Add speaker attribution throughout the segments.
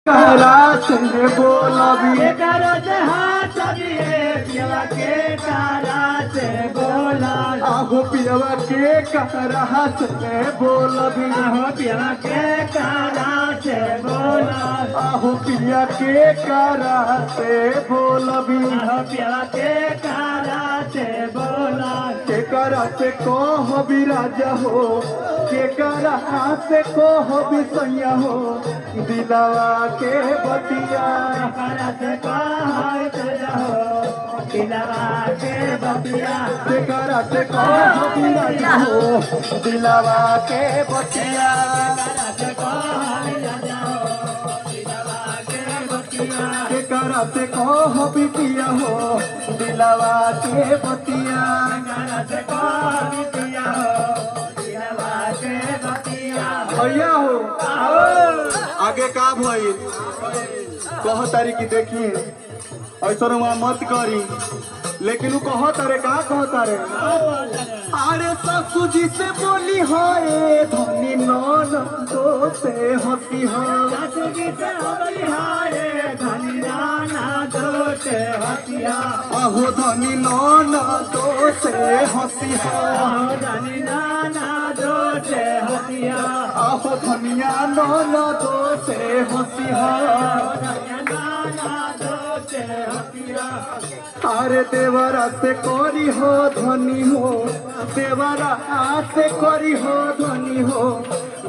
Speaker 1: कहरा से बोलबी
Speaker 2: करो से हाथ दिए पियवा के कारा से बोला
Speaker 1: आहो पियवा के कहरा से बोलबी
Speaker 2: हो पियवा के कारा से बोला
Speaker 1: आहो पिया के करा से बोलबी
Speaker 2: हो पियवा के कारा से बोला
Speaker 1: के करा से कहो भी राजा हो के करा से कहो भी सैया हो दिलावा के बतिया
Speaker 2: कारा से कहो हो दिलवा के बतिया
Speaker 1: के करा से कहो भी राजा हो दिलावा के बतिया
Speaker 2: कारा से कहो राजा हो दिलवा के बतिया
Speaker 1: के करा से कहो भी पिया हो दिलावा के बतिया
Speaker 2: कारा से कहो पिया हो दिलवा के बतिया
Speaker 1: भैया हो आगे का भइल कह तारी की देखी ऐसा वहाँ मत करी लेकिन वो कह तारे का कह तारे अरे ससु जी से बोली हो रे धनी नन तो से हंसी हो
Speaker 2: सासुजी से होली हारे धनी नाना दोते हसिया
Speaker 1: आहो धनी नन तो से हंसी हो
Speaker 2: धनी नाना दोते हसिया
Speaker 1: आहो धनिया नन तो से हंसी हो
Speaker 2: नाना दोते हसिया
Speaker 1: अरे देवरा से करी हो धनी हो देवरा से करी हो धनी हो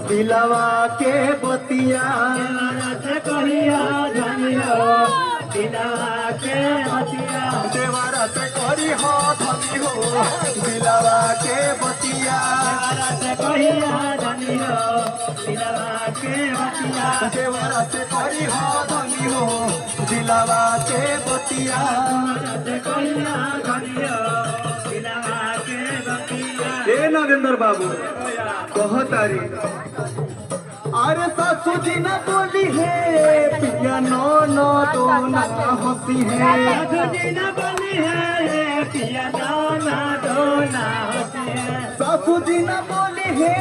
Speaker 1: दिलवा के बतिया
Speaker 2: से कहिया धनी हो दिलवा के हसिया
Speaker 1: देवरा से करी हो धनी हो दिलवा के बतिया
Speaker 2: से कहिया धनी हो दिलवा के हसिया
Speaker 1: देवरा से करी हो धनी हो दिलवा के बतिया
Speaker 2: से कहिया धनी हो दिलवा के बतिया
Speaker 1: ए नागेंद्र बाबू कह तारी अरे सासू जी न बोली है पिया नो नो तो ना हंसी है
Speaker 2: सासुजी न बोली है पिया नाना दोना होती है
Speaker 1: सासू जी न बोली है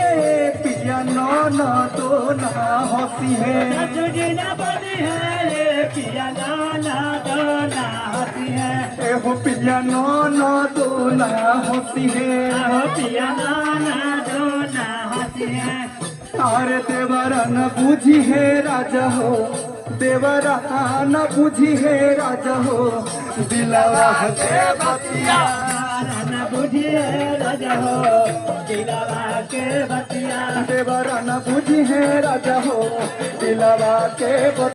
Speaker 1: पिया नो नो तो ना हंसी है
Speaker 2: सासुजी न बोली है पिया नाना दोना होती है
Speaker 1: एहो पिया नो नो तो ना हंसी है
Speaker 2: हो पिया नाना दोना होती है
Speaker 1: अरे देवरा न बुझी है राजा हो देवरा न बुझी है राजा हो दिलवा के बतिया
Speaker 2: न बुझिए राजा हो दिलवा के बतिया
Speaker 1: देवरा न बुझी है राजा हो दिलवा के बतिया